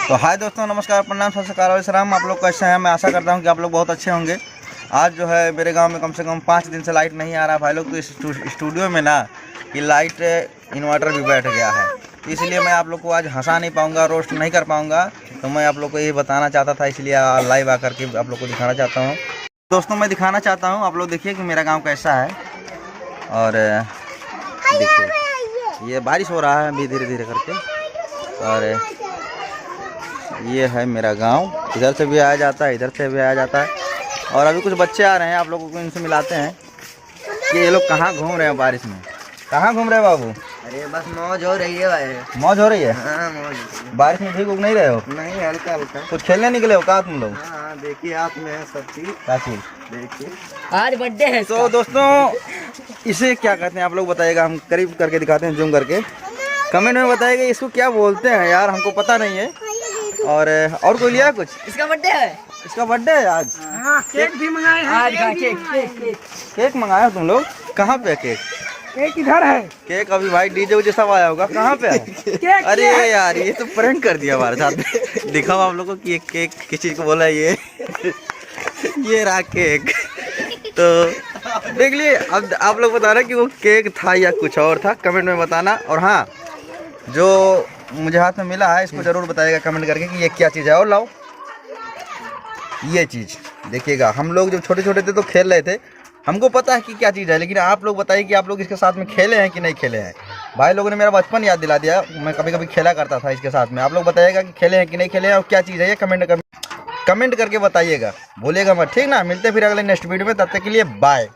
तो हाय दोस्तों, नमस्कार, प्रणाम, सत श्री अकाल और सलाम। आप लोग कैसे हैं? मैं आशा करता हूं कि आप लोग बहुत अच्छे होंगे। आज जो है मेरे गांव में कम से कम 5 दिन से लाइट नहीं आ रहा भाई लोग। तो इस स्टूडियो में ना कि लाइट इन्वर्टर भी बैठ गया है, तो इसलिए मैं आप लोग को आज हंसा नहीं पाऊँगा, रोस्ट नहीं कर पाऊँगा। तो मैं आप लोग को ये बताना चाहता था, इसलिए लाइव आकर के आप लोग को दिखाना चाहता हूँ। दोस्तों मैं दिखाना चाहता हूँ, आप लोग देखिए कि मेरा गाँव कैसा है। और देखिए ये बारिश हो रहा है अभी धीरे धीरे करके। और ये है मेरा गांव, इधर से भी आया जाता है, इधर से भी आया जाता है। और अभी कुछ बच्चे आ रहे हैं, आप लोगों को इनसे मिलाते हैं कि ये लोग कहाँ घूम रहे हैं बारिश में। कहाँ घूम रहे हैं बाबू? अरे बस मौज हो रही है भाई। मौज हो रही है? हाँ मौज। बारिश में भीग उग नहीं रहे हो? नहीं, हल्का हल्का। कुछ खेलने निकले हो कहाँ तुम लोग? हाँ देखिए हाथ में है सब चीज। क्या चीज? देखिए आज बर्थडे है। तो दोस्तों इसे क्या कहते हैं आप लोग बताइएगा, हम करीब करके दिखाते हैं, जूम करके। कमेंट में बताइएगा इसको क्या बोलते हैं यार, हमको पता नहीं है। और कोई लिया कुछ? इसका बर्थडे है। इसका बर्थडे है आज? हाँ, केक भी मंगाए हैं। आज का केक मंगाया तुम लोग? कहाँ पे केक? केक इधर है। केक अभी भाई डीजे उजे सब आया होगा, कहाँ पे है? अरे यार ये तो प्रैंक कर दिया हमारे साथ। दिखाओ आप लोगों को कि ये केक किस चीज को बोला है। ये रहा केक। तो देख लिए, अब आप लोग बता रहे कि वो केक था या कुछ और था, कमेंट में बताना। और हाँ, जो मुझे हाथ में मिला है इसको जरूर बताइएगा कमेंट करके कि ये क्या चीज़ है। और लाओ ये चीज़ देखिएगा, हम लोग जब छोटे छोटे थे तो खेल रहे थे, हमको पता है कि क्या चीज़ है, लेकिन आप लोग बताइए कि आप लोग इसके साथ में खेले हैं कि नहीं खेले हैं। भाई लोगों ने मेरा बचपन याद दिला दिया, मैं कभी कभी खेला करता था इसके साथ में। आप लोग बताइएगा कि खेले हैं कि नहीं खेले हैं और क्या चीज़ है ये, कमेंट करके बताइएगा, भूलिएगा मत, ठीक ना। मिलते फिर अगले नेक्स्ट वीडियो में, तब तक के लिए बाय।